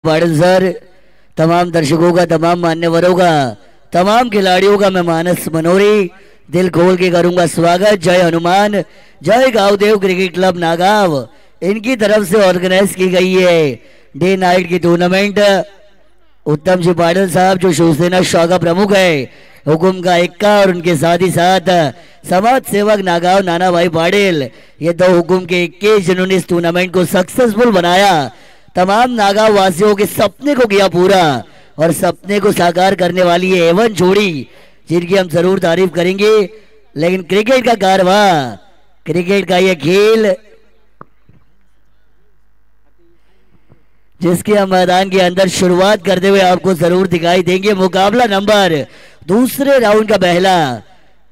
Patil sir, तमाम दर्शकों का, तमाम मान्यवरों का, तमाम खिलाड़ियों का मैं मानस मनोरी दिल खोल के करूंगा स्वागत। जय हनुमान, जय गांवदेव क्रिकेट क्लब नागांव, इनकी तरफ से ऑर्गेनाइज की गई है डे नाइट की टूर्नामेंट। उत्तम जी पाटिल साहब जो शिवसेना शाखा प्रमुख है, हुकुम का इक्का, और उनके साथ ही साथ समाज सेवक नागांव नाना भाई पाटिल, ये दो हुकुम के इक्के जिन्होंने इस टूर्नामेंट को सक्सेसफुल बनाया, तमाम नागांव वासियों के सपने को किया पूरा, और सपने को साकार करने वाली ये एवन जोड़ी जिनकी हम जरूर तारीफ करेंगे। लेकिन क्रिकेट का कारवां, क्रिकेट का ये खेल जिसके हम मैदान के अंदर शुरुआत करते हुए आपको जरूर दिखाई देंगे। मुकाबला नंबर दूसरे राउंड का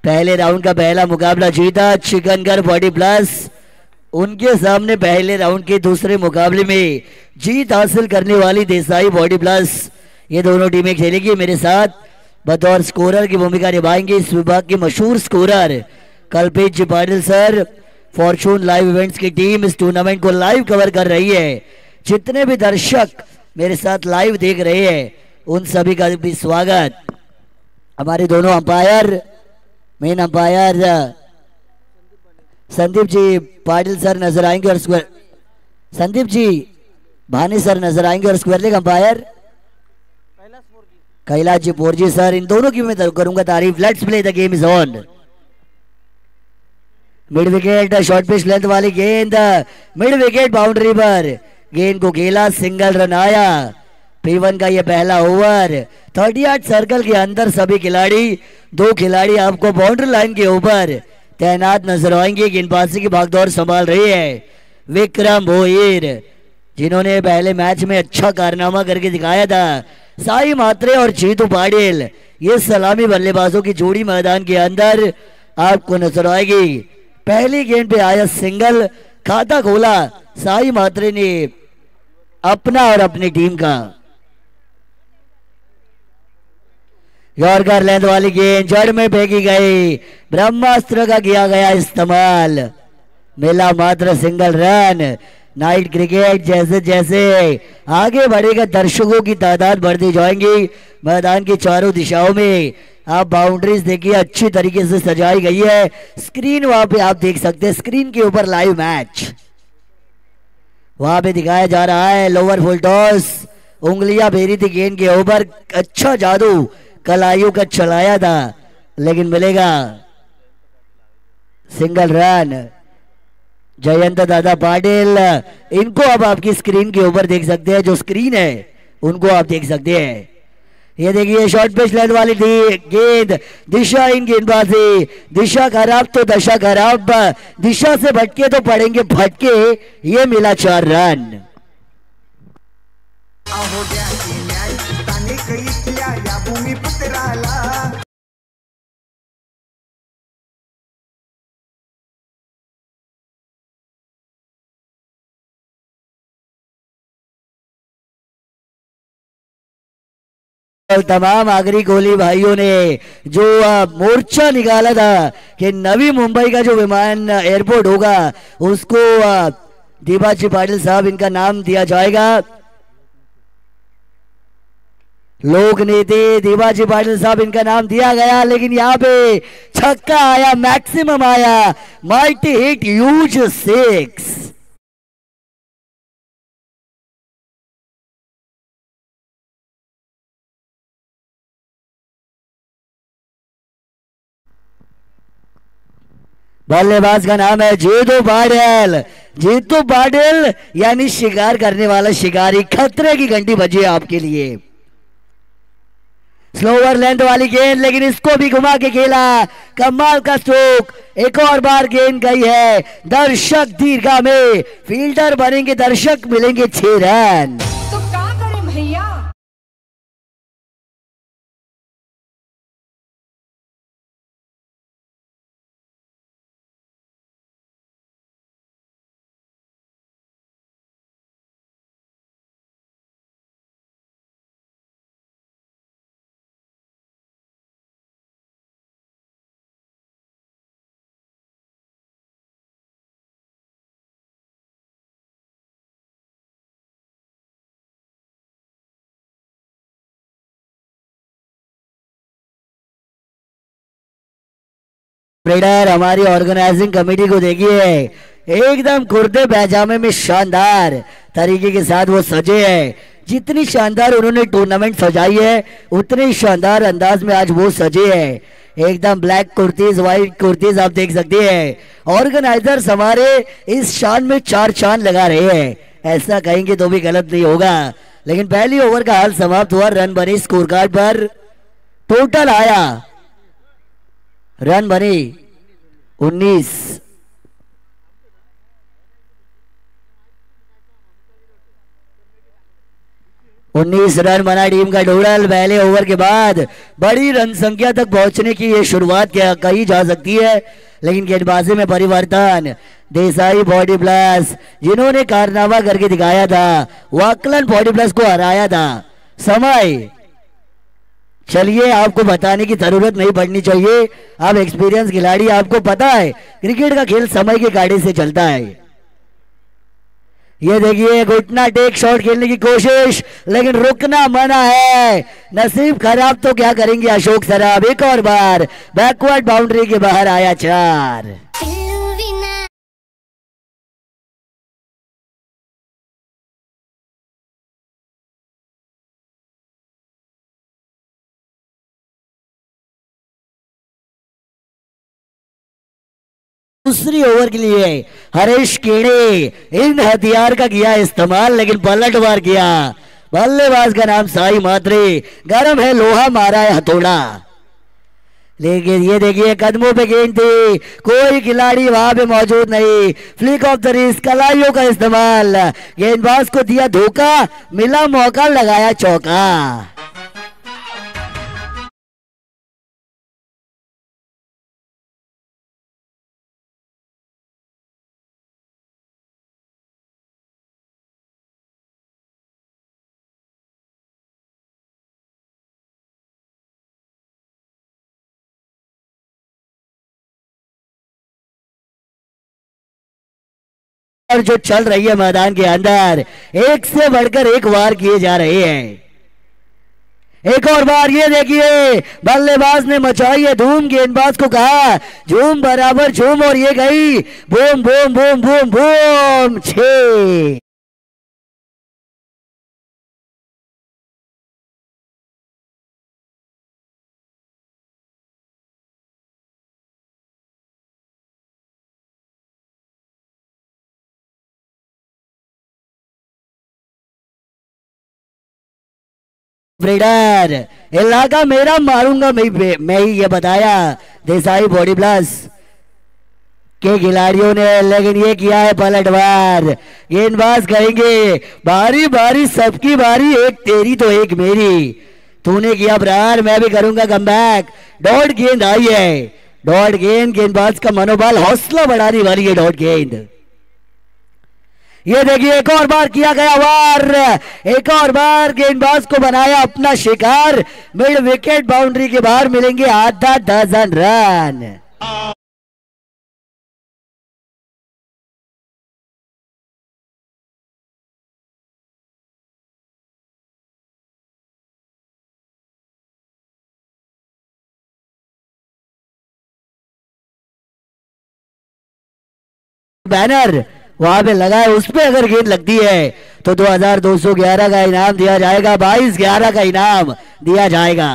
पहले राउंड का पहला मुकाबला जीता चिकनगर बॉडी प्लस, उनके सामने पहले राउंड के दूसरे मुकाबले में जीत हासिल करने वाली देसाई बॉडी प्लस, ये दोनों टीमें खेलेंगी। मेरे साथ बतौर स्कोरर की भूमिका निभाएंगे इस विभाग के मशहूर scorer Kalpesh ji Patil sir. Fortune live events की टीम इस टूर्नामेंट को लाइव कवर कर रही है। जितने भी दर्शक मेरे साथ लाइव देख रहे हैं उन सभी का भी स्वागत। हमारे दोनों umpire, main umpire Sandeep ji Patil sir नजर आएंगे, और स्क्वायर संदीप जी भानी सर नजर आएंगे, और square leg umpire Kailash ji पोरजी sir. इन दोनों की मैं करूंगा तारीफ। Let's play the game is on. Mid wicket short pitch length वाली गेंद, मिड विकेट बाउंड्री पर गेंद को खेला, सिंगल रन आया। P1 का ये पहला ओवर। 38 सर्कल के अंदर सभी खिलाड़ी, दो खिलाड़ी आपको बाउंड्री लाइन के ऊपर तैनात नजर आएंगे। गेंदबाजी की भागदौड़ संभाल रही है विक्रम भोईर, जिन्होंने पहले मैच में अच्छा कारनामा करके दिखाया था। साई मात्रे और जीतू पाटिल, ये सलामी बल्लेबाजों की जोड़ी मैदान के अंदर आपको नजर आएगी। पहली गेंद पे आया सिंगल, खाता खोला साई मात्रे ने अपना और अपनी टीम का। यॉर्कर लेंथ वाली गेंद जड़ में फेंकी गई, ब्रह्मास्त्र का किया गया इस्तेमाल, मिला मात्र सिंगल रन। नाइट क्रिकेट जैसे जैसे आगे बढ़ेगा दर्शकों की तादाद बढ़ती जाएंगी मैदान की चारों दिशाओं में। आप बाउंड्रीज देखिए अच्छी तरीके से सजाई गई है। स्क्रीन वहां पे आप देख सकते हैं, स्क्रीन के ऊपर लाइव मैच वहां पे दिखाया जा रहा है। लोअर फुल टॉस, उंगलियां फेरी थी गेंद के ऊपर, अच्छा जादू कलाइयों का चलाया था, लेकिन मिलेगा सिंगल रन। जयंत दादा पाटिल, इनको अब आपकी स्क्रीन के ऊपर देख सकते हैं, जो स्क्रीन है उनको आप देख सकते हैं। ये देखिए शॉर्ट पिच लेंथ वाली थी गेंद, दिशा इन गेंदबाजी, दिशा खराब तो दशा खराब, दिशा से भटके तो पड़ेंगे भटके, ये मिला 4 रन। तमाम आगरी कोहली भाइयों ने जो मोर्चा निकाला था कि नवी मुंबई का जो विमान एयरपोर्ट होगा उसको दीवाजी पाटिल साहब इनका नाम दिया जाएगा। लोक नीति दीवाजी पाटिल साहब इनका नाम दिया गया, लेकिन यहाँ पे छक्का आया, मैक्सिमम आया, माइटी हिट, ह्यूज 6। बल्लेबाज का नाम है जीतू पाटिल। जीतू पाटिल यानी शिकार करने वाला शिकारी, खतरे की घंटी बजी है आपके लिए। स्लोअर लेंथ वाली गेंद, लेकिन इसको भी घुमा के खेला, कमाल का स्ट्रोक। एक और बार गेंद गई है दर्शक दीर्घा में, फील्डर बनेंगे दर्शक, मिलेंगे 6 रन। रेडर हमारी ऑर्गेनाइजिंग कमेटी को देखिए, एकदम कुर्ते पैजामे में शानदार तरीके के साथ वो सजे हैं। जितनी शानदार उन्होंने टूर्नामेंट सजाई है उतने ही शानदार अंदाज में आज वो सजे हैं। एकदम ब्लैक कुर्तीज, व्हाइट कुर्तीज आप देख सकते हैं। ऑर्गेनाइजर्स हमारे इस शान में चार चांद लगा रहे हैं, ऐसा कहेंगे तो भी गलत नहीं होगा। लेकिन पहली ओवर का हाल समाप्त हुआ, रन बने स्कोर कार्ड पर। टोटल आया, रन बने 19। 19 रन बना टीम का टोटल पहले ओवर के बाद। बड़ी रन संख्या तक पहुंचने की ये शुरुआत क्या कही जा सकती है, लेकिन गेंदबाजी में परिवर्तन। देसाई बॉडी प्लस जिन्होंने कारनामा करके दिखाया था, वाकलन बॉडी प्लस को हराया था। समय, चलिए आपको बताने की जरूरत नहीं पड़नी चाहिए, आप एक्सपीरियंस खिलाड़ी, आपको पता है क्रिकेट का खेल समय के कांटे से चलता है। ये देखिए घुटना टेक शॉट खेलने की कोशिश, लेकिन रुकना मना है। नसीब खराब तो क्या करेंगे अशोक सराब। एक और बार बैकवर्ड बाउंड्री के बाहर आया 4। दूसरी ओवर के लिए हरीश केड़े इन हथियार का किया इस्तेमाल, लेकिन पलटवार किया। बल्लेबाज का नाम साई मात्रे, गरम है लोहा, मारा है हथौड़ा। लेकिन ये देखिए कदमों पे गेंद थी, कोई खिलाड़ी वहां पे मौजूद नहीं। फ्लिक ऑफ द रिस्ट, कलाइयों का इस्तेमाल, गेंदबाज को दिया धोखा, मिला मौका, लगाया चौका। और जो चल रही है मैदान के अंदर, एक से बढ़कर एक वार किए जा रहे हैं। एक और बार ये देखिए बल्लेबाज ने मचाई है धूम, गेंदबाज को कहा झूम बराबर झूम, और ये गई boom boom boom boom boom 6। Bladder इलाका मेरा, मारूंगा मैं ही, ये बताया देसाई बॉडी प्लस के खिलाड़ियों ने। लेकिन ये किया है पलटवार। गेंदबाज कहेंगे बारी बारी सबकी बारी, एक तेरी तो एक मेरी। तूने किया प्रहार, मैं भी करूंगा कमबैक। डॉट गेंद आई है, डॉट गेंद, गेंदबाज का मनोबल हौसला बढ़ाने वाली है डॉट गेंद। ये देखिए एक और बार किया गया वार, एक और बार गेंदबाज को बनाया अपना शिकार। मिड विकेट बाउंड्री के बाहर मिलेंगे आधा डजन रन। बैनर वहां पे लगा है, उस पे अगर गेंद लगती है तो 2211 का इनाम दिया जाएगा, 22-11 का इनाम दिया जाएगा।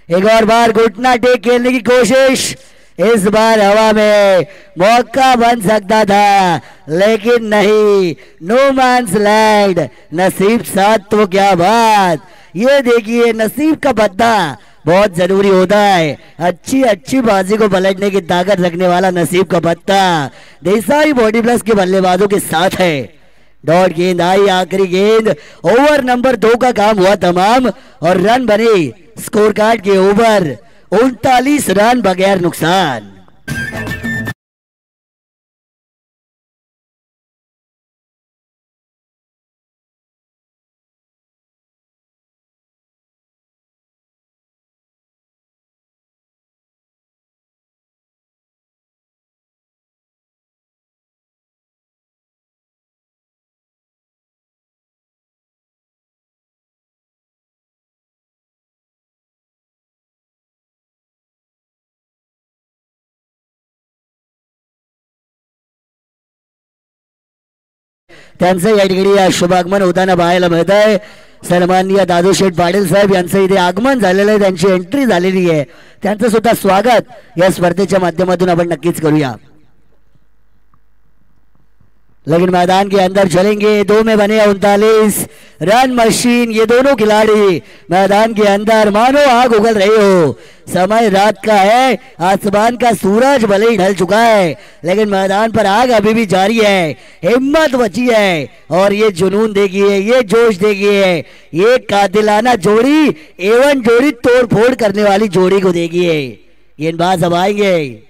एक और बार घुटना टेक खेलने की कोशिश, इस बार हवा में मौका बन सकता था, लेकिन नहीं, नो मैंस लैंड। नसीब साथ तो क्या बात। ये देखिए नसीब का पत्ता बहुत जरूरी होता है, अच्छी अच्छी बाजी को पलटने की ताकत रखने वाला नसीब का पत्ता देसाई बॉडी प्लस के बल्लेबाजों के साथ है। डॉट गेंद आई, आखिरी गेंद, ओवर नंबर 2 का काम हुआ तमाम, और रन बने स्कोर कार्ड के ऊपर 39 रन बगैर नुकसान। त्यांचं या ठिकाणी शुभागमन होताना पाहायला मिळत आहे. सन्माननीय दादूशेठ पाटील साहेब यांचं इथे आगमन झालेलं आहे, त्यांची एंट्री झालेली आहे. त्यांचं सुद्धा स्वागत या स्पर्धेच्या माध्यमातून आपण नक्कीच करूया. लेकिन मैदान के अंदर चलेंगे, 2 में बने 39 रन मशीन। ये दोनों खिलाड़ी मैदान के अंदर मानो आग उगल रही हो। समय रात का है, आसमान का सूरज भले ही ढल चुका है, लेकिन मैदान पर आग अभी भी जारी है, हिम्मत बची है। और ये जुनून देखिए, ये जोश देखिए, ये कातिलाना जोड़ी, एवन जोड़ी, तोड़ फोड़ करने वाली जोड़ी को देखिए। गेंदबाज अब आएंगे।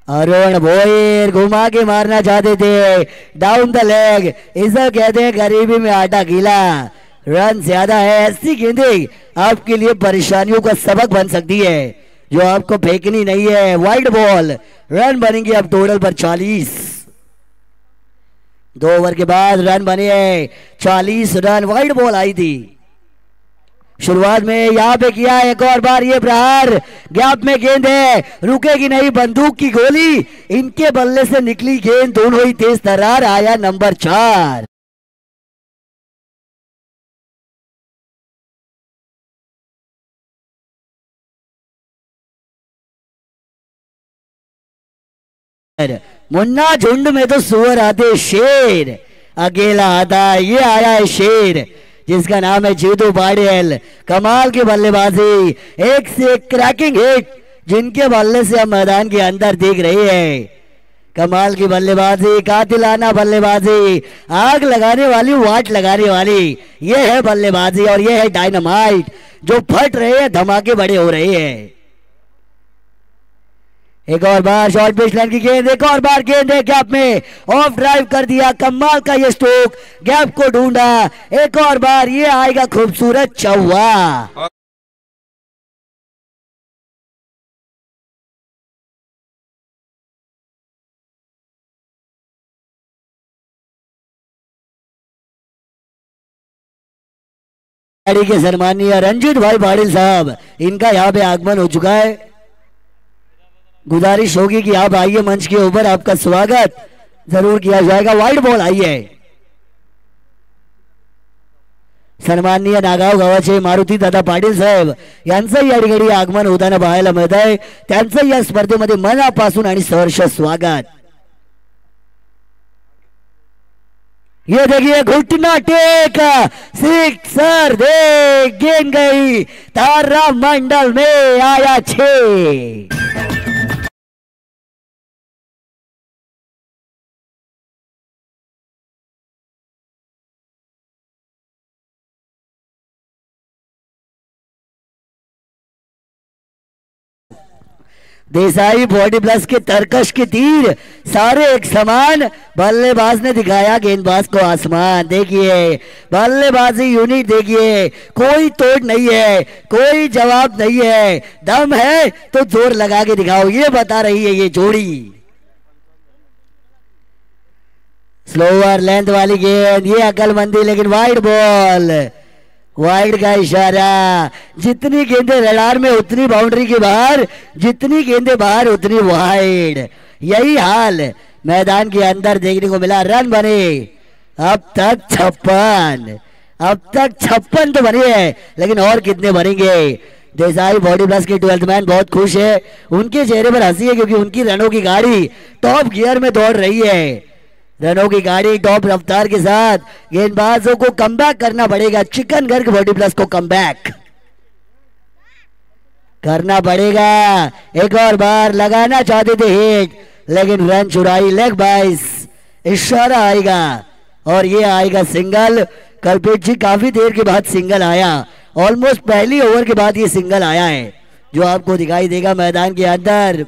अरुण भोईर घुमा के मारना चाहते थे, डाउन द लेग, इसे कहते हैं गरीबी में आटा गीला। रन ज्यादा है, ऐसी गेंदें आपके लिए परेशानियों का सबक बन सकती है जो आपको फेंकनी नहीं है। वाइड बॉल, रन बनेंगे अब टोटल पर 40। 2 ओवर के बाद रन बने हैं 40 रन। वाइड बॉल आई थी शुरुआत में, यहां पे किया एक और बार ये प्रहार, गैप में गेंद है, रुकेगी नहीं बंदूक की गोली, इनके बल्ले से निकली गेंद, दोनों ही तेज तर्रार। आया नंबर 4। मुन्ना झुंड में तो सुअर आते, शेर अकेला आता, ये आया है शेर जिसका नाम है जीतू पाटिल। कमाल की बल्लेबाजी, एक से एक क्रैकिंग हिट जिनके बल्ले से हम मैदान के अंदर देख रहे हैं। कमाल की बल्लेबाजी, कातिलाना बल्लेबाजी, आग लगाने वाली, वाट लगाने वाली, ये है बल्लेबाजी और ये है डायनामाइट जो फट रहे हैं, धमाके बड़े हो रहे हैं। एक और बार शॉर्ट पिच लाइन की गेंद, एक और बार गेंद है गैप में, ऑफ ड्राइव कर दिया, कमाल का ये स्ट्रोक, गैप को ढूंढा, एक और बार ये आएगा खूबसूरत चौवा। के सम्मानीय रंजीत भाई पाटिल साहब, इनका यहाँ पे आगमन हो चुका है। गुजारिश होगी कि आप आइए मंच के ऊपर, आपका स्वागत जरूर किया जाएगा। वाइड बॉल आई है। सन्माननीय नागाव गावाचे मारुती दादा पाटील साहेब यांचं या ठिकाणी आगमन होताना पाहायला मिळत आहे, त्यांचं या स्पर्धेमध्ये मनापासून आणि सहर्ष स्वागत। ये देखिए घुटना टेक, सिक्सर दे, गेंद गई तारा मंडल में, आया 6। देसाई बॉडी प्लस के तरकश के तीर सारे एक समान, बल्लेबाज ने दिखाया गेंदबाज को आसमान। देखिए बल्लेबाजी यूनिट, देखिए कोई तोड़ नहीं है, कोई जवाब नहीं है, दम है तो जोर लगा के दिखाओ, ये बता रही है ये जोड़ी। स्लोअर लेंथ वाली गेंद, ये अकलमंदी, लेकिन वाइड बॉल, वाइड का इशारा। जितनी गेंदें रडार में उतनी बाउंड्री के बाहर, जितनी गेंदें बाहर उतनी वाइड, यही हाल मैदान के अंदर देखने को मिला। रन बने अब तक 56, अब तक 56 तो बने हैं, लेकिन और कितने बनेंगे। देसाई बॉडी प्लस के 12th मैन बहुत खुश है, उनके चेहरे पर हंसी है क्योंकि उनकी रनों की गाड़ी टॉप गियर में दौड़ रही है। रनों की गाड़ी टॉप रफ्तार के साथ, गेंदबाजों को कमबैक करना पड़ेगा। चिकन गर्ग बॉडी प्लस को कमबैक करना पड़ेगा। एक और बार लगाना चाहते थे हिट, लेकिन रन चुराई, लेग बाइस, इशारा आएगा और ये आएगा सिंगल। कल्पेश जी काफी देर के बाद सिंगल आया, ऑलमोस्ट पहली ओवर के बाद ये सिंगल आया है जो आपको दिखाई देगा मैदान के अंदर।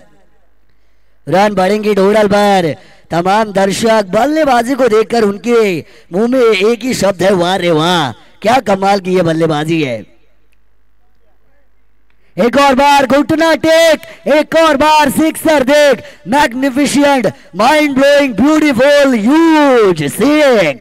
रन बढ़ेंगे टोटल पर। तमाम दर्शक बल्लेबाजी को देखकर उनके मुंह में एक ही शब्द है, वाह रे वाह, क्या कमाल की ये बल्लेबाजी है। एक और बार घुटना टेक, एक और बार सिक्सर देख, magnificent, mind blowing, beautiful, huge six.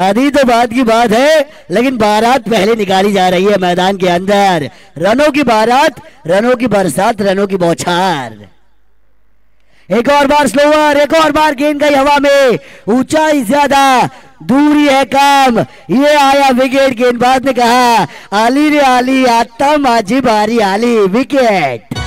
आधी तो बात की बात है, लेकिन बारात पहले निकाली जा रही है मैदान के अंदर। रनों की बारात, रनों की बरसात, रनों की बौछार। एक और बार स्लोवर, एक और बार गेंद गई हवा में, ऊंचाई ज्यादा, दूरी है कम। ये आया विकेट। गेंदबाज ने कहा आली रे आली, आता माझी बारी आली। विकेट।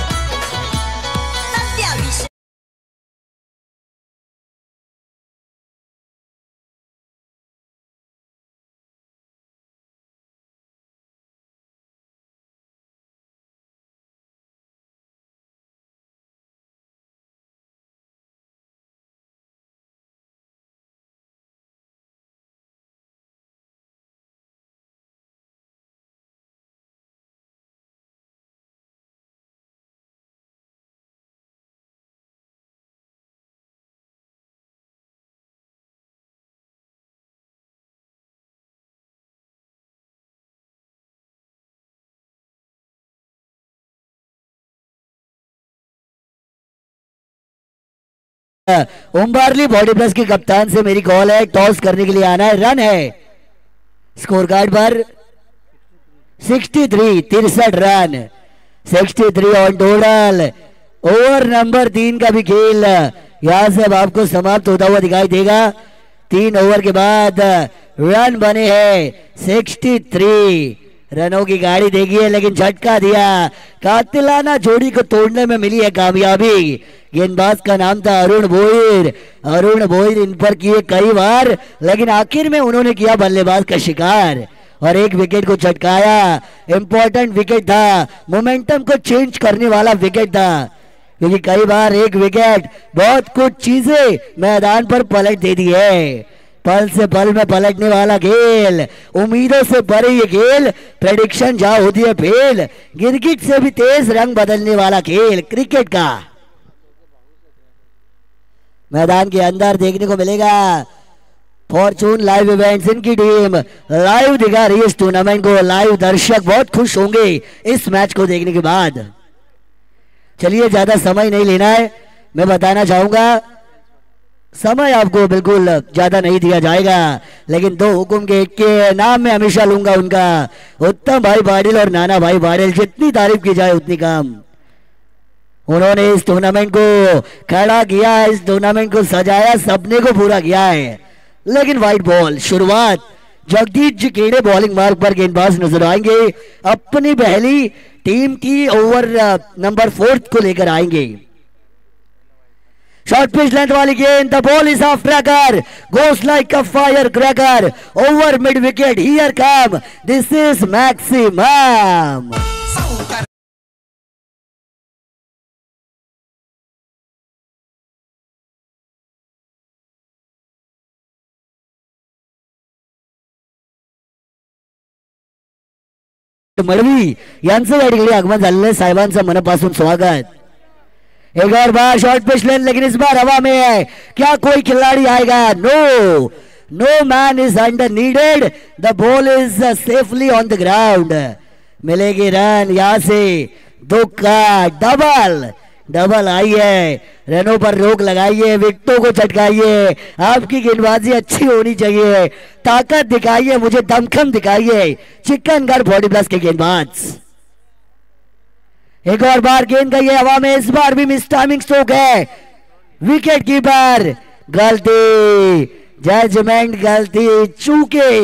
ओमबारली बॉडी प्लस के कप्तान से मेरी कॉल है, टॉस करने के लिए आना है। रन है स्कोर कार्ड पर 63, 63 run, 63 on total. Over number 3 का भी खेल यहां से अब आपको समाप्त होता हुआ दिखाई देगा। 3 ओवर के बाद रन बने हैं 63 रनों की गाड़ी देखिए, लेकिन झटका दिया। कातिलाना जोड़ी को तोड़ने में मिली है कामयाबी। गेंदबाज का नाम था अरुण बोईर। अरुण बोईर इन पर किए कई बार, लेकिन आखिर में उन्होंने किया बल्लेबाज का शिकार और एक विकेट को झटकाया। इंपॉर्टेंट विकेट था, मोमेंटम को चेंज करने वाला विकेट था, क्योंकि कई बार एक विकेट बहुत कुछ चीजें मैदान पर पलट दे दी है। पल से पल में पलटने वाला खेल, उम्मीदों से परे ये खेल, प्रेडिक्शन जहां होती है फेल, गिरगिट से भी तेज रंग बदलने वाला खेल क्रिकेट का मैदान के अंदर देखने को मिलेगा। फॉर्चून लाइव इवेंट्स इनकी टीम लाइव दिखा रही है इस टूर्नामेंट को। लाइव दर्शक बहुत खुश होंगे इस मैच को देखने के बाद। चलिए ज्यादा समय नहीं लेना है, मैं बताना चाहूंगा समय आपको बिल्कुल ज्यादा नहीं दिया जाएगा, लेकिन 2 हुकुम के एक के नाम में हमेशा लूंगा उनका, उत्तम भाई बाडिल और नाना भाई बाडिल। जितनी तारीफ की जाए उतनी कम। उन्होंने इस टूर्नामेंट को खड़ा किया, इस टूर्नामेंट को सजाया, सपने को पूरा किया है। लेकिन वाइट बॉल शुरुआत, जगदीश जी केड़े बॉलिंग मार्ग पर गेंदबाज नजर आएंगे, अपनी पहली टीम की ओवर नंबर 4 को लेकर आएंगे। शॉर्ट पिच लेंथ वाली गेंद, the ball is off tracker, goes like a fire cracker, over mid wicket, here come, this is maximum. मळवी यांचं या ठिकाणी आगमन झालेलं आहे, साहेबांचं मनापासून स्वागत। एक और बार शॉर्ट पिच लेन, लेकिन इस बार हवा में है, क्या कोई खिलाड़ी आएगा? No, no man is under needed, the ball is safely on the ground. मिलेगी रन, यहां से 2 का डबल, डबल आई है। रनों पर रोक लगाइए, विकेटों को चटकाइए, आपकी गेंदबाजी अच्छी होनी चाहिए, ताकत दिखाइए, मुझे दमखम दिखाइए, चिकनगढ़ बॉडी प्लस के गेंदबाज। एक और बार गेंद गई है हवा में, इस बार भी मिस टाइमिंग स्ट्रोक है। विकेट कीपर गलती, जजमेंट गलती, चूके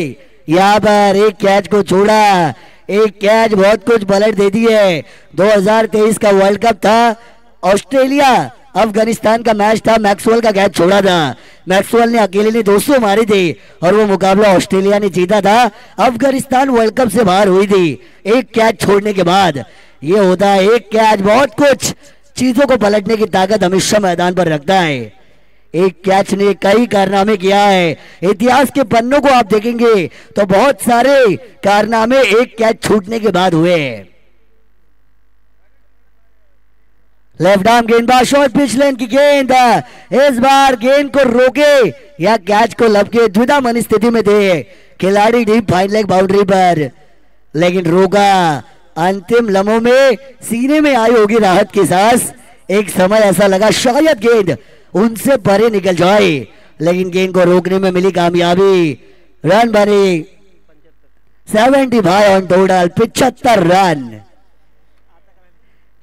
यहां पर एक कैच को छोड़ा। एक कैच बहुत कुछ पलट देती है। 2023 का वर्ल्ड कप था, ऑस्ट्रेलिया अफगानिस्तान का मैच था, मैक्सवेल का कैच छोड़ा था। मैक्सवेल ने अकेले ने 200 मारे थे और वो मुकाबला ऑस्ट्रेलिया ने जीता था। अफगानिस्तान वर्ल्ड कप से बाहर हुई थी एक कैच छोड़ने के बाद। ये होता है, एक कैच बहुत कुछ चीजों को पलटने की ताकत हमेशा मैदान पर रखता है। एक कैच ने कई कारनामे किया है। इतिहास के पन्नों को आप देखेंगे तो बहुत सारे कारनामे एक कैच छूटने के बाद हुए। लेफ्ट आर्म गेंदबाज, शॉर्ट पिच लेन की गेंद, इस बार गेंद को रोके या कैच को लपके, द्विधा मन स्थिति में थे खिलाड़ी डीप फाइन लेग बाउंड्री पर, लेकिन रोका। अंतिम लम्हों में सीने में आई होगी राहत की सांस। एक समय ऐसा लगा शायद गेंद उनसे परे निकल जाए, लेकिन गेंद को रोकने में मिली कामयाबी। रन बने 75 ऑन टोटल, 75 रन।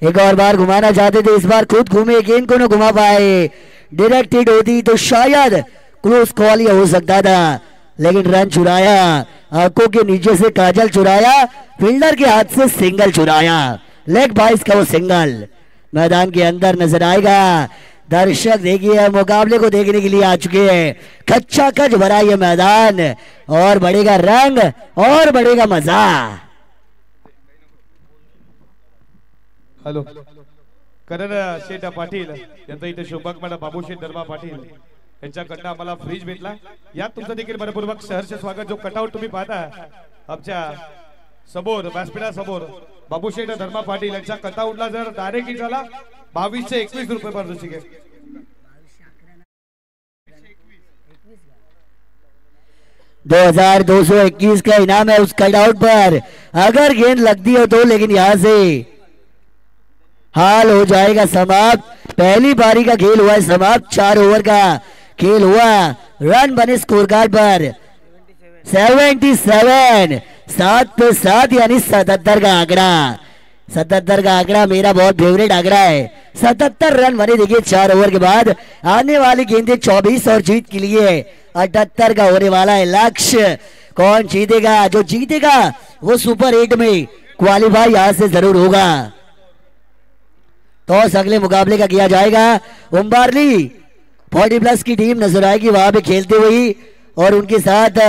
एक और बार घुमाना चाहते थे, इस बार खुद घूमे, गेंद को न घुमा पाए। डायरेक्टेड होती तो शायद क्लोज कॉल ही हो सकता था, लेकिन रन चुराया, आंखों के नीचे से काजल चुराया, फील्डर के हाथ से सिंगल चुराया। लेग बाइस का वो सिंगल मैदान के अंदर नजर आएगा। दर्शक देखिए मुकाबले को देखने के लिए आ चुके हैं। कच्चा कच भरा ये मैदान, और बढ़ेगा रंग और बढ़ेगा मजा। हॅलो, करण शेठ पाटील यांचा इथे शुभक मला बाबूशेठ धर्मा पाटील यांच्याकडनं आम्हाला फ्रीज भेटला। यात तुमचं देखील मनपूर्वक सहर्ष स्वागत। जो कटआउट तुम्ही पाहता आमच्या समोर व्यासपीठा समोर बाबूशेठ धर्मा पाटील यांच्या कटआउटला जर डायरेक्ट हिट झाला 2221 रुपये पारितोषिक आहे। 2221 का इनाम है उस कटआउट पर, अगर गेंद लगती हो तो, लेकिन यहां से हाल हो जाएगा समाप्त। पहली पारी का खेल हुआ है समाप्त, 4 ओवर का खेल हुआ। रन बने स्कोर कार्ड पर 77, 7 पे 7 यानी 77 का आंकड़ा। 77 का आंकड़ा मेरा बहुत फेवरेट आंकड़ा है। 77 रन बने। देखिए 4 ओवर के बाद आने वाली गेंदें 24 और जीत के लिए 78 का होने वाला है लक्ष्य। कौन जीतेगा? जो जीतेगा वो सुपर 8 में क्वालिफाई यहां से जरूर होगा। टॉस अगले मुकाबले का किया जाएगा। उम्बारली 40+ की टीम नजर आएगी वहां पे खेलते हुई, और उनके साथ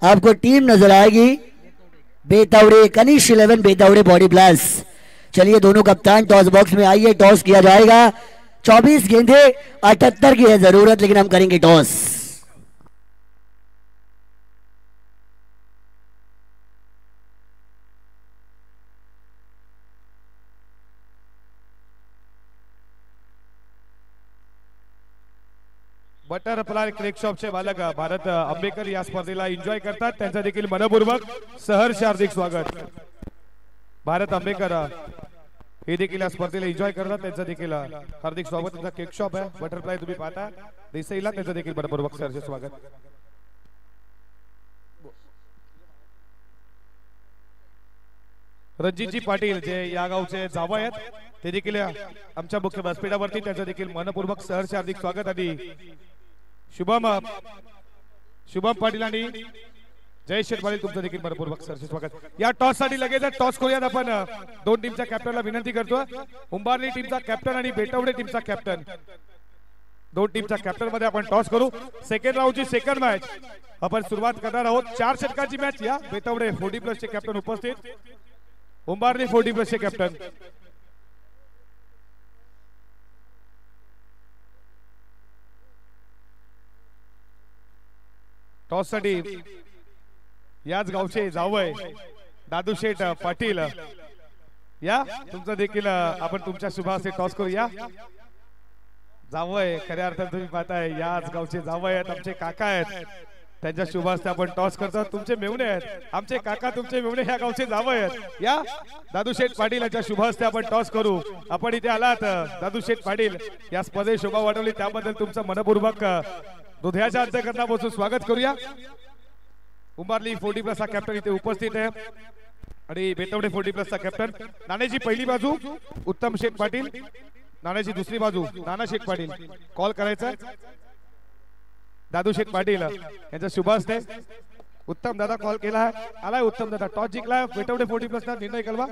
आपको टीम नजर आएगी बेतौड़े, कनिष्ठ 11 बेतौड़े 40+। चलिए दोनों कप्तान टॉस बॉक्स में आइए, टॉस किया जाएगा। 24 गेंदे 78 की है जरूरत, लेकिन हम करेंगे टॉस। बटरफ्लाय क्रेक शॉपचे मालक भारत आंबेकर या स्पर्धेला एन्जॉय करतात, त्यांचा देखील मनपूर्वक सहर्ष हार्दिक स्वागत। भारत आंबेकर हे देखील या स्पर्धेला एन्जॉय करतात, त्यांचा देखील हार्दिक स्वागत। त्यांचा केक शॉप आहे बटरफ्लाय, तुम्ही पाहता देसाईला, त्यांचा देखील मनपूर्वक सहर्ष स्वागत। रणजितजी पाटील जे या गावचे जावई आहेत, ते देखील आमच्या मुख्य व्यासपीठावरती, त्यांचा देखील मनपूर्वक सहर्ष हार्दिक स्वागत। आणि शुभम पाटील आणि जयशेठ पाटील तुमचं देखील मनपूर्वक सहर्ष स्वागत। या टॉस साठी लगेच टॉस करूयात आपण। दोन टीमच्या कॅप्टनला विनंती करतो, उंबारली टीमचा कॅप्टन आणि बेटवडे टीमचा कॅप्टन, दोन टीमच्या कॅप्टन मध्ये आपण टॉस करू। सेकंड राऊंडची सेकंड मॅच आपण सुरुवात करणार आहोत। 4 षटकांची मॅच। या बेटवडे 40+ चे कॅप्टन उपस्थित, उंबारली 40+ चे कॅप्टन। टॉस साठी याच गावचे जावई दादूशेठ पाटील, या तुमचं देखील आपण तुमच्या शुभाचे टॉस करूया। जावई खऱ्या अर्थात तुम्ही पाहताय याच गावचे जावई आहेत, आमचे काका आहेत, त्यांच्या शुभास्ते आपण टॉस करतो। तुमचे मेवणे आहेत, आमचे काका तुमचे मेवणे ह्या गावचे जावई आहेत। या दादूशेठ पाटील यांच्या शुभास्ते आपण टॉस करू। आपण इथे आलात दादूशेठ पाटील या स्पर्धेत शोभा वाढवली त्याबद्दल तुमचं मनपूर्वक हृदयाच्या अंतःकरणापासून स्वागत करूया। उंबारली 40+ हा कॅप्टन इथे उपस्थित आहे आणि बेतवडे 40+ चा कॅप्टन। नाण्याची पहिली बाजू उत्तम शेठ पाटील, नाण्याची दुसरी बाजू नाना शेठ पाटील। कॉल करायचा दादू शेठ पाटील यांचा शुभ असते। उत्तम दादा कॉल केला, आलाय उत्तम दादा, टॉस जिंकला। बेतवडे 40+ चा निर्णय कळवा।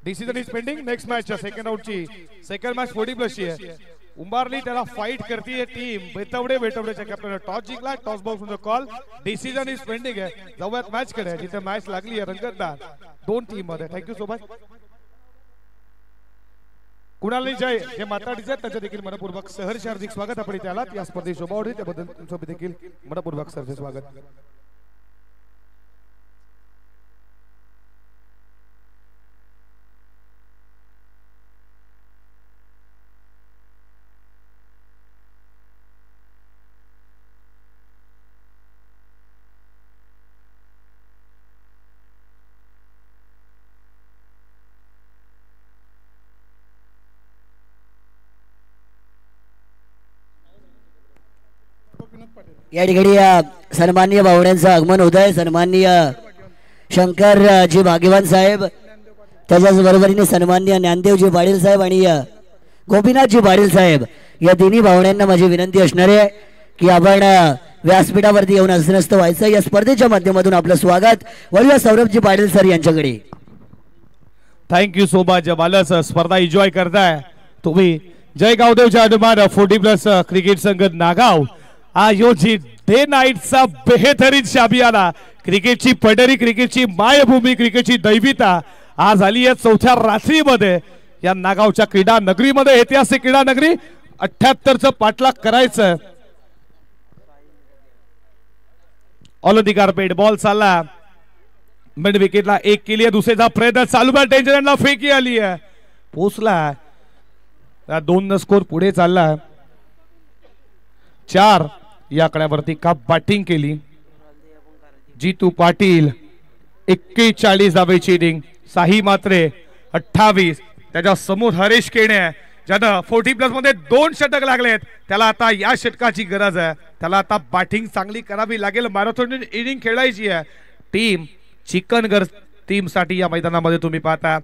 Decision is pending. Next match second राउंडची सेकंड मॅच 40+ ची आहे। उंबारली त्याला फाइट करती टीम बेतवडेच्या कॅप्टन। टॉस जिंकला, टॉस बॉक्स मध्ये कॉल, डिसिजन इज पेंडिंग आहे। जाऊयात मॅच कडे जिथे मॅच लागली आहे रंगतदार दोन टीम मध्ये। Thank you so much. कुणाली जय जे माताडीचे त्यांचे देखील मनपूर्वक सहर्ष हार्दिक स्वागत। आपण इथे आलात या स्पर्धेत शोभा वाढवली त्याबद्दल तुमचं देखील मनपूर्वक सहर्ष स्वागत। गोपीनाथ पाटील या ठिकाणी सन्माननीय भावड्यांचं आगमन होत आहे. सन्माननीय शंकर जी भाग्यवान साहेब, त्याच्याच बरोबरीने सन्माननीय ज्ञानदेवजी पाटील साहेब आणि गोपीनाथजी पाटील साहेब, या तिन्ही भावड्यांना माझी विनंती असणार आहे की आपण व्यासपीठावरती येऊन अस्वस्थ व्हायचं. या स्पर्धेच्या माध्यमातून आपलं स्वागत वळूया सौरभजी पाटील सर यांच्याकडे. Thank you so much. बालस स्पर्धा एन्जॉय करताय तुम्ही. जय गावदेवच्या अनुमान 40+ क्रिकेट संघ नागाव आयोजित डे नाईटचा बेहतरीन शाबियाना, क्रिकेटची पडरी, क्रिकेटची मायभूमी, क्रिकेटची दैविता आज आली आहे 4थ्या रात्रीमध्ये या नागावच्या क्रीडा नगरीमध्ये. ऐतिहासिक क्रीडा नगरी 78चं पाठलाग करायचं. ऑलिंपिक कार्पेट बॉल चालला मिड विकेटला, एक केली आहे, दुसऱ्याचा प्रयत्न चालू आहे, डेंजरला फेकी आली आहे, पोचला 2 स्कोर पुढे चालला. 4 या आकड्यावरती का बॅटिंग केली जीतू पाटील. 41 धावेची इनिंग. साही मात्रे 28. त्याच्या समोर हरेश केणे ज्यानं 40+ मध्ये 2 षटक लागलेत. त्याला आता या षटकाची गरज आहे. त्याला आता बॅटिंग चांगली करावी लागेल. मॅरेथॉन इनिंग खेळायची आहे. टीम चिकनगर टीम साठी या मैदानामध्ये तुम्ही पाहता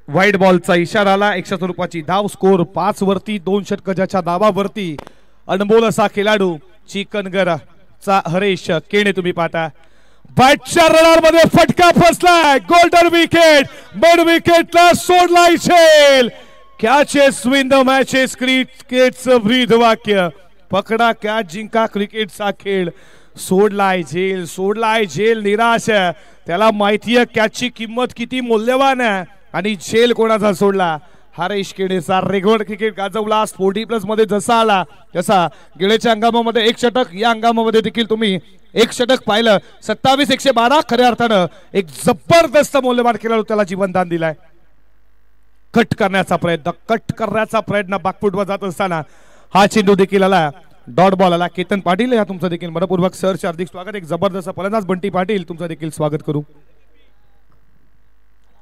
व्हाईट बॉलचा इशारा आला. 100 स्वरूपाची धाव. स्कोर 5 वरती. 2 षटकाच्या धावावरती अनमोल असा खेळाडू चिकनगर चा हरेश केणे तुम्ही पाहता. बॅटच्या रडार मध्ये फटका फसलाय. Golden wicket. मिड विकेटला सोडलाय झेल. Catches win the matches. क्रिकेटचं ब्रीद वाक्य. पकडा कॅच जिंका क्रिकेटचा खेळ. सोडलाय झेल. सोडलाय झेल. निराश. त्याला माहितीये कॅचची किंमत किती मौल्यवान आहे आणि झेल कोणाचा सोडला. हरेश केडेचा रेग्युलर क्रिकेट गाजवला. 40+ मध्ये जसा आला तसा गेल्याच्या हंगामामध्ये 1 षटक, या हंगामामध्ये देखील तुम्ही 1 षटक पाहिलं. 27-112 खऱ्या अर्थानं एक जबरदस्त मौल्यवान खेळाडू त्याला जीवनदान दिलाय. कट करण्याचा प्रयत्न बाकफुटवर जात असताना हा चेंडू देखील आला. डॉट बॉल आला. केतन पाटील या तुमचं देखील मनपूर्वक सरचे हार्दिक स्वागत. एक जबरदस्त फलंदाज बंटी पाटील तुमचं देखील स्वागत करू.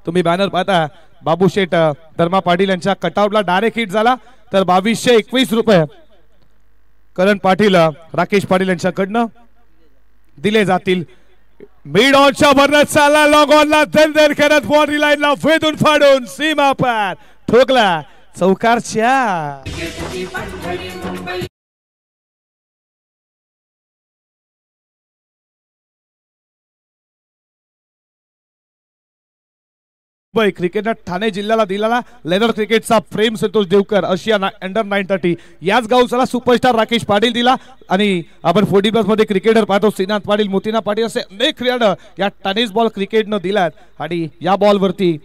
तुम्ही बॅनर पाहता बाबू शेठ धर्मा पाटील यांच्या कटआउटला डायरेक्ट हिट झाला. तर 2221 रुपये करण पाटील राकेश पाटील यांच्याकडनं दिले जातील. मिड ऑनच्या भरण्यात चालला. लॉग ऑनला दणदण करत बॉडी लाईनला वेधून फाडून सीमा पार ठोकला. चौकारच्या क्रिकेटनं ठाणे जिल्ह्याला दिलेला लेदर क्रिकेटचा प्रेम संतोष देवकर आशिया अंडर 930 याच गावचा सुपरस्टार राकेश पाटील दिला. आणि आपण 40+ मध्ये क्रिकेटर पाहतो श्रीनाथ पाटील, मोतीना पाटील असे अनेक खेळाडू या टेनिस बॉल क्रिकेटनं दिलात. आणि या बॉलवरती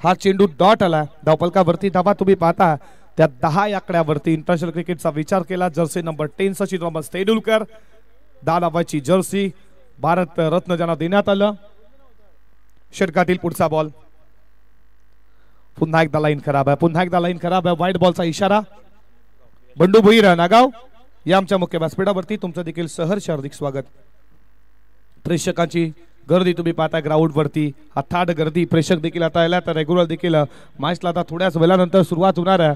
हा चेंडू डॉट आला. धावफलकावरती धावा तुम्ही पाहता त्या 10 आकड्यावरती इंटरनॅशनल क्रिकेटचा विचार केला. Jersey number 10 Sachin Thomas Tendulkar 10 नावाची जर्सी भारत रत्न ज्यांना देण्यात आलं. षटकातील पुढचा बॉल. पुन्हा एकदा लाईन खराब आहे. व्हाईट बॉलचा इशारा. बंडू भुईर नागाव या आमच्या मुख्य व्यासपीठावरती तुमचं देखील सहर्ष हार्दिक स्वागत. प्रेक्षकांची गर्दी तुम्ही पाहता ग्राउंड वरती. अथाट गर्दी. प्रेक्षक देखील आता आल्या. तर रेग्युलर देखील मॅचला आता थोड्याच वेळानंतर सुरुवात होणार आहे.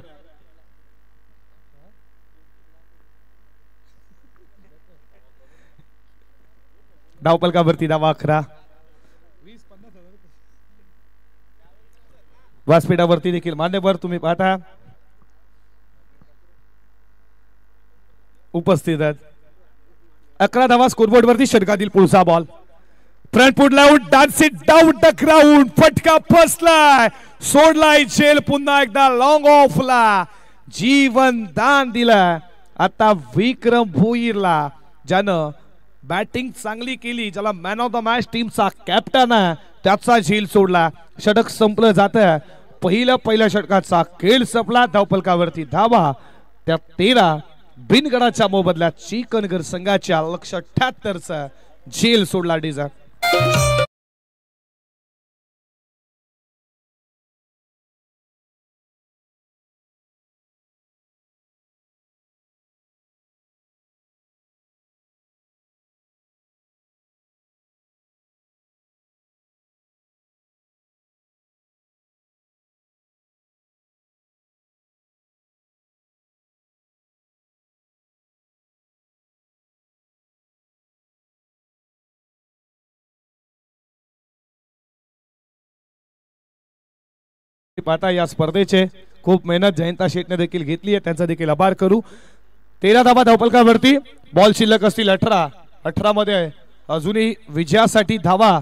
धावफलकावरती धावा 11. व्यासपीठावरती देखील मान्यवर तुम्ही पाहता उपस्थित आहेत. 11 धावा स्कोरबोर्ड वरती. षटकातील पुढचा बॉल. फ्रंट फुट लावून dance it down the ground. फटका फसलाय. सोडलाय झेल. पुन्हा एकदा लॉंग ऑफला जीवन दान दिलं. आता विक्रम भोईरला ज्यानं बॅटिंग चांगली केली, ज्याला मॅन ऑफ द मॅच टीमचा कॅप्टन आहे, त्याचा झेल सोडला. षटक संपलं जातं. पहिल्या षटकाचा खेळ संपला. धावफलकावरती धावा त्या 13. बिनगडाच्या मोबदल्यात चिकनगर संघाच्या 178चा झेल सोडला डिझा. पाहता या स्पर्धेचे खूप मेहनत जयंता शेटने देखील घेतली आहे, त्यांचा देखील आभार करू. 13 धावा धावपलकावरती, बॉल शिल्लक असतील 18. 18 मध्ये अजूनही विजयासाठी धावा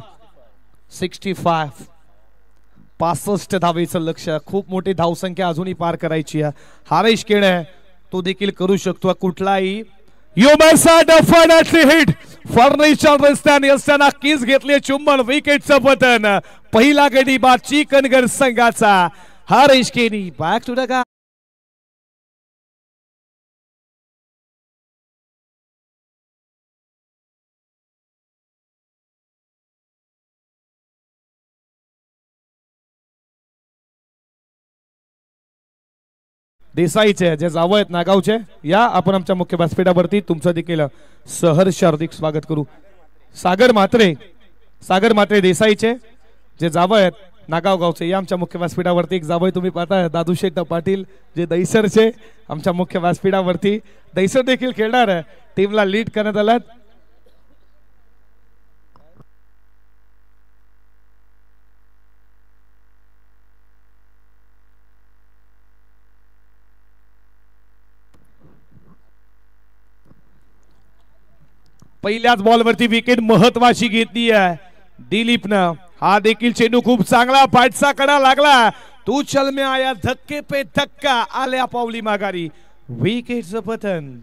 65. 65 धावेचं लक्ष्य, खूप मोठी धावसंख्या अजूनही पार करायची आहे. हरीश केणे तो देखील करू शकतो कुठलाही. हिट फर्निचर रस्त्याने असताना कीज घेतले चुंबन, विकेटचं पतन. पहिला गडी बाद चिकनगड संघाचा. Harish Keni back to the का. देसाईचे जे जावं आहेत नागावचे, या आपण आमच्या मुख्य व्यासपीठावरती तुमचं देखील सहर्ष हार्दिक स्वागत करू. सागर मात्रे देसाईचे जे जावं आहेत नागाव गावचे, या आमच्या मुख्य व्यासपीठावरती. एक जावं तुम्ही पाहताय दादूशेठ पाटील जे दैसरचे आमच्या मुख्य व्यासपीठावरती. दैसर देखील खेळणार आहे, टीमला लीड करण्यात आलं. पहिल्याच बॉलवरती विकेट महत्वाची घेतली आहे दिलीपनं. हा देखील चेंडू खूप चांगला पाठचा कडा लागला. तू चल में आया धक्के पे धक्का, आल्या पावली माघारी. विकेटचं पतन.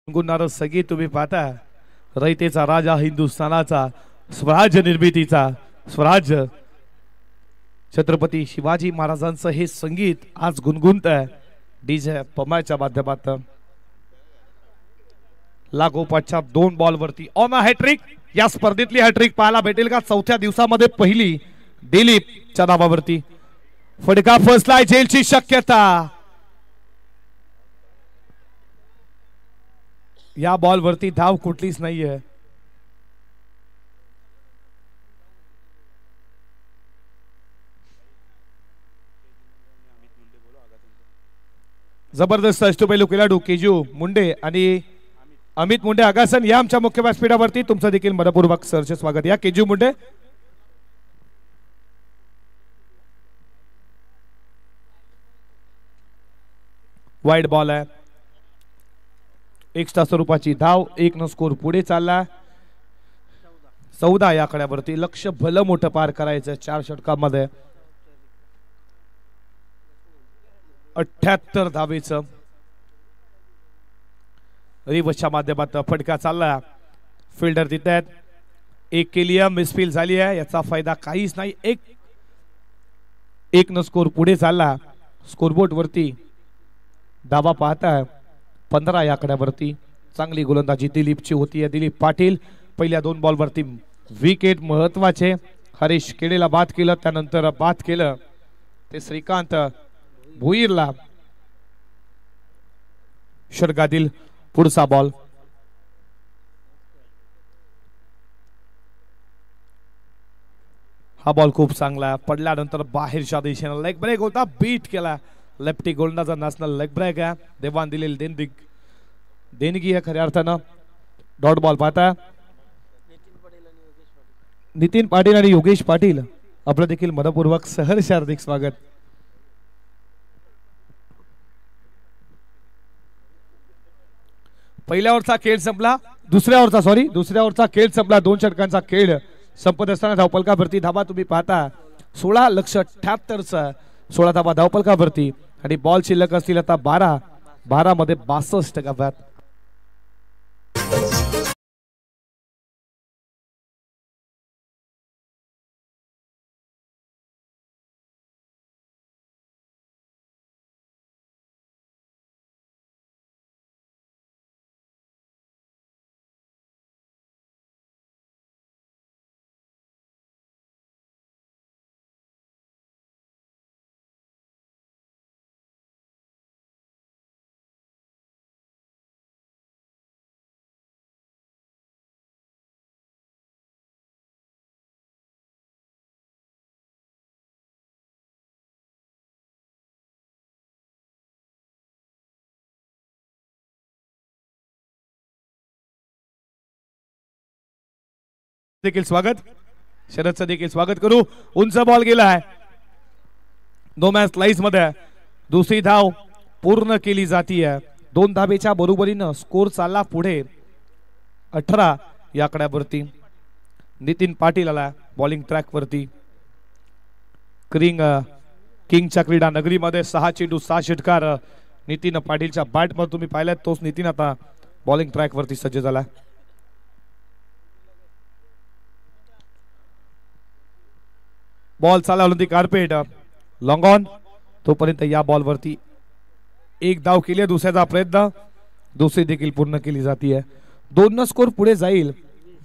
गुणनार सगळी तुम्ही पाहता. रयतेचा राजा, हिंदुस्थानाचा, स्वराज्य निर्मितीचा स्वराज्य छत्रपती शिवाजी महाराजांचं हे संगीत आज गुणगुणत आहे डीजे पमाच्या माध्यमातून. लागोपाठच्या 2 बॉलवरती ऑन हॅट्रिक. या स्पर्धेतली हॅट्रिक पाहायला भेटेल का? 4थ्या दिवसामध्ये पहिली दिलीपच्या नावावरती. फटका फसलाय, जेलची शक्यता. या बॉलवरती धाव कुठलीच नाहीये. जबरदस्त अष्टपैलू खेळाडू केजू मुंडे आणि अमित मुंडे आगासन या आमच्या मुख्य व्यासपीठावरती तुमचं देखील मनपूर्वक सरचे स्वागत. या केजू मुंडे. वाईड बॉल आहे. एक्स्ट्रा स्वरूपाची धाव. 1 स्कोर पुढे चालला. 14 या आकड्यावरती लक्ष भलं मोठं पार करायचं 4 षटकांमध्ये. 78 धावेचं रिवर्सच्या माध्यमातून फटका चालला. फिल्डर तिथे आहेत. एक केली मिसफील झाली आहे, याचा फायदा काहीच नाही. एक न स्कोर पुढे चालला. स्कोरबोर्ड वरती धावा पाहता 15 या आकड्यावरती. चांगली गोलंदाजी दिलीपची होती. दिलीप पाटील पहिल्या 2 बॉलवरती विकेट महत्वाचे. हरीश केडेला बाद केलं, त्यानंतर बाद केलं ते श्रीकांत भुईरला. षटकातील पुढचा बॉल. हा बॉल खूप चांगला पडल्यानंतर बाहेरच्या दिशेने लेग ब्रेक होता. बीट केला. लेफ्टी गोलंदाजा नॅशनल लेग ब्रेक आहे. देवान दिलेली देणगी आहे खऱ्या अर्थानं. डॉट बॉल पाहता नितीन पाटील आणि योगेश पाटील आपलं देखील मनपूर्वक सहर्ष हार्दिक स्वागत. पहिल्या ओव्हरचा खेळ संपला. दुसऱ्या ओव्हरचा खेळ संपला. 2 षटकांचा खेळ संपत असताना धावपलकावरती धावा तुम्ही पाहता 16,78चा 16 धावा धावपलकावरती आणि बॉल शिल्लक असतील आता 12 मध्ये 62 धावा. देखील स्वागत, शरदचं देखील स्वागत करू. उंच बॉल गेला आहे, नो मॅच स्लाइस मध्ये दुसरी धाव पूर्ण केली जातीये. 2 धाबेच्या बरोबरीनं स्कोर चालला पुढे 18 या आकड्यावरती. नितीन पाटील आला बॉलिंग ट्रॅक वरती. किंगच्या क्रीडा नगरीमध्ये 6 चेंडू 6 षटकार नितीन पाटीलच्या बॅट मध्ये तुम्ही पाहिलात. तोच नितीन आता बॉलिंग ट्रॅक वरती सज्ज झाला. बॉल चालवली होती कार्पेट लॉंग ऑन. तोपर्यंत या बॉल वरती एक धाव केली, दुसऱ्याचा प्रयत्न दुसरी देखील पूर्ण केली जाते. 2 स्कोर पुढे जाईल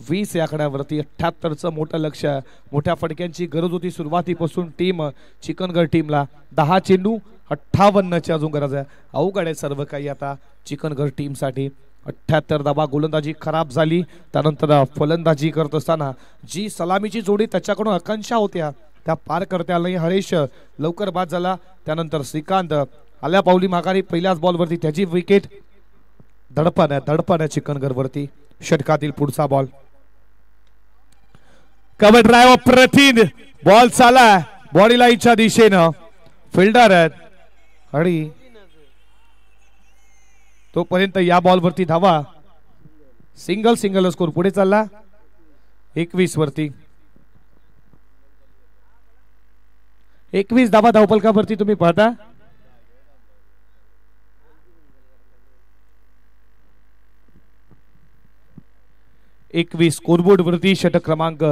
20 या आकड्यावरती. 78चं मोठं लक्ष, मोठ्या फटक्यांची गरज होती सुरुवातीपासून टीम चिकनगड टीमला. 10 चेंडू 58ची अजून गरज आहे. अवघड आहे सर्व काही आता चिकनगड टीम साठी. 78 धावा. गोलंदाजी खराब झाली, त्यानंतर फलंदाजी करत असताना जी सलामीची जोडी त्याच्याकडून आकांक्षा होत्या त्या पार करता आल्या नाही. हरेश लवकर बाद झाला, त्यानंतर श्रीकांत आल्या पावली माघारी. पहिल्याच बॉल वरती त्याची विकेट. धडपण आहे चिकनगड वरती. षटकातील पुढचा बॉल कव्हर ड्राइव्ह प्रथिन बॉल चाला बॉडी लाईनच्या दिशेनं. फिल्डर आहेत आणि तोपर्यंत या बॉल वरती धावा सिंगल स्कोर पुढे चालला 21 वरती. 21 धावा धावपलकावरती तुम्ही पाहता. स्कोरबोर्ड वरती षटक क्रमांक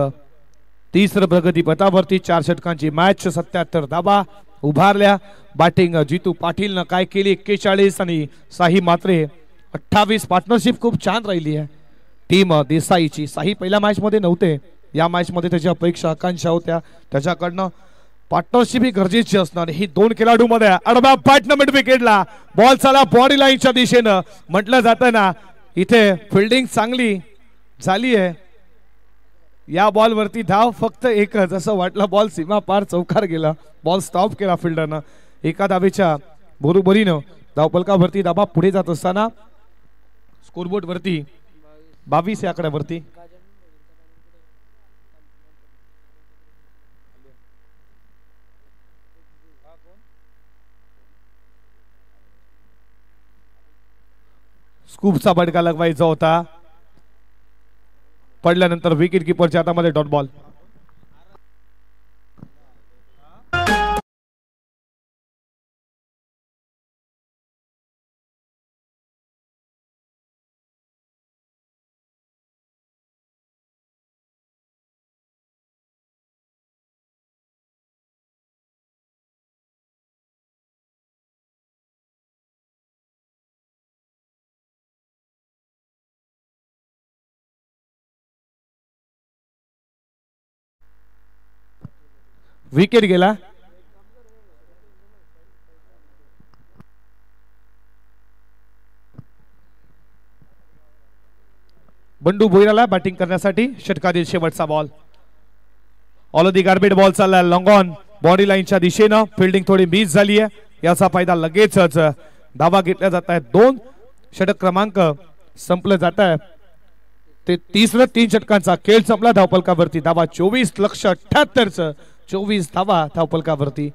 3 प्रगती पथावरती. 4 षटकांची मॅच, 77 धावा उभारल्या. बॅटिंग जितू पाटीलनं काय केली 41 आणि साही मात्रे 28. पार्टनरशिप खूप छान राहिली आहे टीम देसाईची. साही पहिल्या मॅच मध्ये नव्हते, या मॅच मध्ये त्याची अपेक्षा आकांक्षा होत्या त्याच्याकडनं. पार्टनरशिप ही गरजेची असणार. ही 2 खेळाडू मध्ये अडबा बॅटनमेंट विकेटला. बॉल चाला बॉडी लाईनच्या दिशेनं. म्हटलं जातं ना इथे फिल्डिंग चांगली झाली आहे. या बॉल वरती धाव फक्त एकच, असं वाटलं बॉल सीमा पार चौकार गेला. बॉल स्टॉप केला फिल्डरनं. एका धावेच्या बरोबरीनं धावपलकावरती धाबा पुढे जात असताना स्कोरबोर्ड वरती 22 या आकड्यावरती. स्कूपचा बडका लगवायचा होता, पडल्यानंतर विकेट किपरच्या हातामध्ये डॉट बॉल. विकेट गेला. बंडू भोईराला बॅटिंग करण्यासाठी. षटकातील शेवटचा बॉल. ऑल दी गार्बेट बॉल चालला लॉंग ऑन बॉडी लाईनच्या दिशेनं. फिल्डिंग थोडी मिस झाली आहे, याचा फायदा लगेचच धावा घेतल्या जात आहेत. 2 षटक क्रमांक संपलं जात आहे. ते 3 षटकांचा खेळ संपला. धावपलकावरती धावा 24 लक्ष 78चं 24 धावा धावपलकावरती.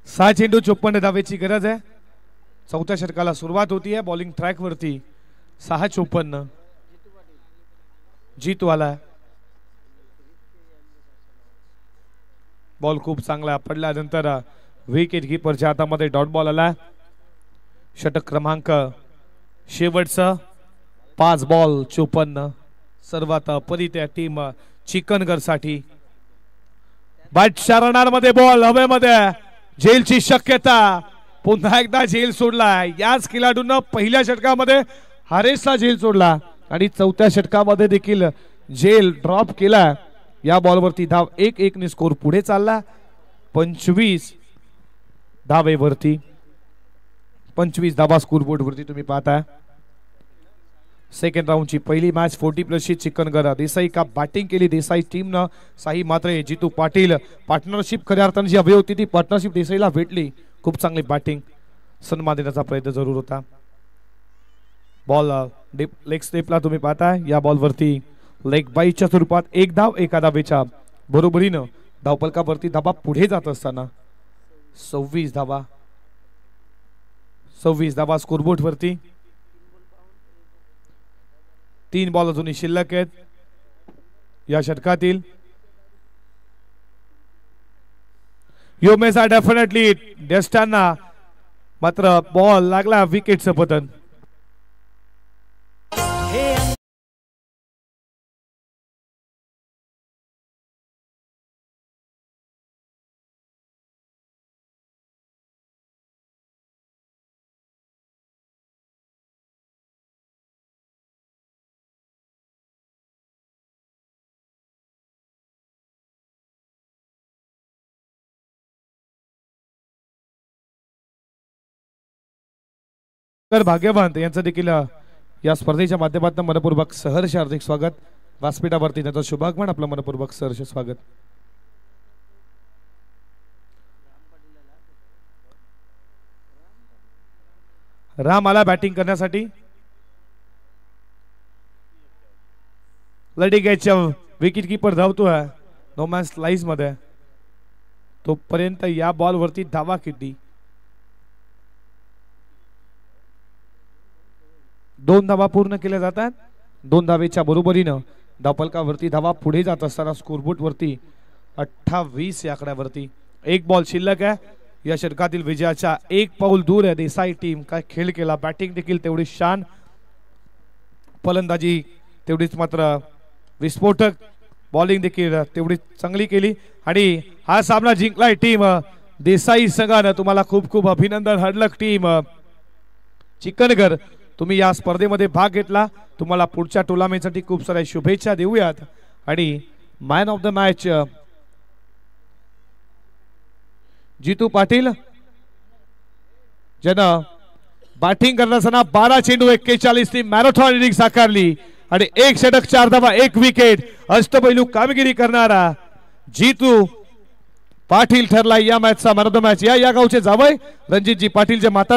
सहा चेंडू 54 धावेची गरज आहे. चौथ्या षटकाला सुरुवात होती आहे. बॉलिंग ट्रॅक वरती 6 54 जीतू आला. बॉल खूप चांगला पडल्यानंतर विकेट कीपरच्या हातामध्ये डॉट बॉल आला. षटक क्रमांक शेवटचा 5 बॉल 54. सर्वात परित्या टीम चिकनगर साठी. बॅटच्या रनरमध्ये बॉल हवेमध्ये. झेलची शक्यता. पुन्हा एकदा झेल सोडला. याच खेळाडूंना पहिल्या षटकामध्ये हारेसला झेल सोडला आणि चौथ्या षटकामध्ये देखील झेल ड्रॉप केला. या बॉलवरती धाव 1-1 ने स्कोर पुढे चालला. 25 धावेवरती 25 धावा स्कोर बोर्ड वरती तुम्ही पाहता. सेकंड राउंडची पहिली मॅच 40+ चिकनगर. देसाई का बॅटिंग केली देसाई टीमनं. साई मात्रे जितू पाटील पार्टनरशिप खऱ्या अर्थाने जी हवी होती ती पार्टनरशिप देसाईला भेटली. खूप चांगली बॅटिंग. सन्मान देण्याचा प्रयत्न जरूर होता. बॉल लेग स्टेपला तुम्ही पाहताय. या बॉलवरती लेग बाईच्या स्वरूपात 1 धाव 1 धावेच्या बरोबरीनं धावपलकावरती धावा पुढे जात असताना 26 धावा स्कोरबोर्ड वरती. 3 बॉल अजूनही शिल्लक आहेत या षटकातील. योमेसा डेफिनेटली डेस्टांना मात्र बॉल लागला विकेटचं पतन. भाग्यवंत यांचं देखील या स्पर्धेच्या माध्यमातून मनपूर्वक सहर्ष हार्दिक स्वागत. व्यासपीठावरती त्यांचं शुभागमन. आपलं मनपूर्वक सहर्ष स्वागत. राम आला बॅटिंग करण्यासाठी. लढीगेच्या विकेट कीपर धावतोय नो मॅन स्लाइस मध्ये. तोपर्यंत या बॉल वरती धावा किती. 2 धावा पूर्ण केल्या जातात. 2 धावेच्या बरोबरीनं धावपलकावरती धावा पुढे जात असताना स्कोरबोर्ड वरती 28 या आकड्यावरती 1 बॉल शिल्लक आहे. या षटकातील विजयाच्या 1 पाऊल दूर आहे देसाई टीम. काय खेळ केला. बॅटिंग देखील तेवढी शान. फलंदाजी तेवढीच मात्र विस्फोटक. बॉलिंग देखील तेवढी चांगली केली आणि हा सामना जिंकलाय टीम देसाई संघानं. तुम्हाला खूप खूप अभिनंदन. हडलक टीम चिकनगर. तुम्ही या स्पर्धेमध्ये भाग घेतला. तुम्हाला पुढच्या टुर्नामेंटसाठी खूप साऱ्या शुभेच्छा देऊयात. आणि man of the match Jitu Patil ज्यानं बॅटिंग करताना 12 चेंडू 41 ची मॅरेथॉन इनिंग साकारली आणि 1 षटक 4 धावा 1 विकेट अष्टपैलू कामगिरी करणारा जितू पाटील ठरला या मॅचचा मॅन ऑफ द मॅच. या गावचे जावई रणजितजी पाटील जे माता